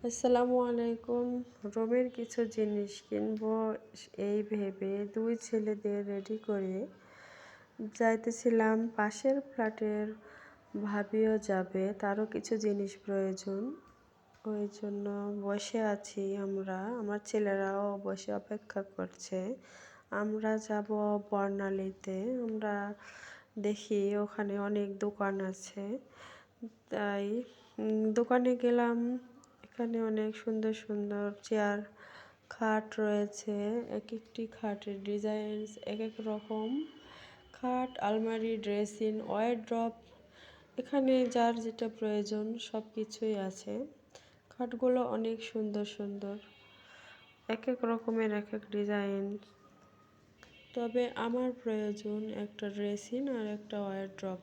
আসসালামু আলাইকুম। রুমের কিছু জিনিস কিনবো এই ভেবে দুই ছেলেদের রেডি করে যাইতেছিলাম। পাশের ফ্ল্যাটের ভাবিও যাবে, তারও কিছু জিনিস প্রয়োজন। ওই জন্য বসে আছি আমরা, আমার ছেলেরাও বসে অপেক্ষা করছে। আমরা যাব বর্ণালীতে। আমরা দেখি ওখানে অনেক দোকান আছে, তাই দোকানে গেলাম। এখানে অনেক সুন্দর সুন্দর চেয়ার, খাট রয়েছে। এক একটি খাটের ডিজাইন এক এক রকম। খাট, আলমারি, ড্রেসিং, ওয়ারড্রপ, এখানে যার যেটা প্রয়োজন সব কিছুই আছে। খাটগুলো অনেক সুন্দর সুন্দর, এক এক রকমের এক এক ডিজাইন। তবে আমার প্রয়োজন একটা ড্রেসিং আর একটা ওয়ারড্রপ,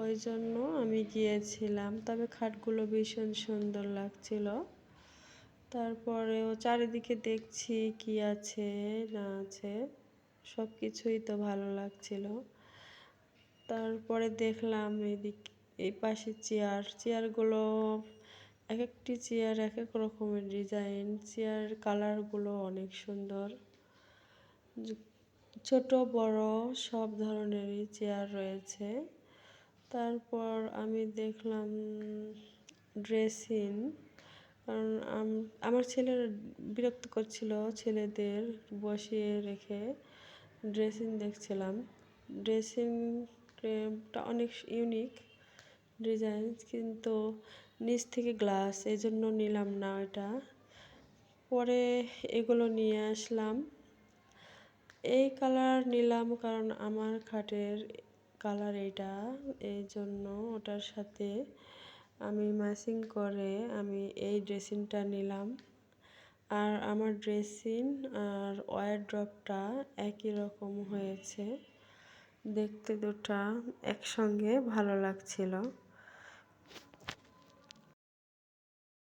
ওই জন্য আমি গিয়েছিলাম। তবে খাটগুলো ভীষণ সুন্দর লাগছিল। তারপরেও চারিদিকে দেখছি কি আছে না আছে, সব কিছুই তো ভালো লাগছিল। তারপরে দেখলাম এই পাশে চেয়ারগুলো, এক একটি চেয়ার এক এক রকমের ডিজাইন। চেয়ার কালারগুলো অনেক সুন্দর, ছোট বড় সব ধরনেরই চেয়ার রয়েছে। তারপর আমি দেখলাম ড্রেসিং, কারণ আমার ছেলেরা বিরক্ত করছিল, ছেলেদের বসিয়ে রেখে ড্রেসিং দেখছিলাম। ড্রেসিংটা অনেক ইউনিক ডিজাইন, কিন্তু নিচ থেকে গ্লাস, এই জন্য নিলাম না এটা। পরে এগুলো নিয়ে আসলাম। এই কালার নিলাম কারণ আমার খাটের কালার এটা, এই জন্য ওটার সাথে আমি ম্যাচিং করে আমি এই ড্রেসিংটা নিলাম। আর আমার ড্রেসিং আর ওয়ারড্রপটা একই রকম হয়েছে, দেখতে দুটা একসঙ্গে ভালো লাগছিল।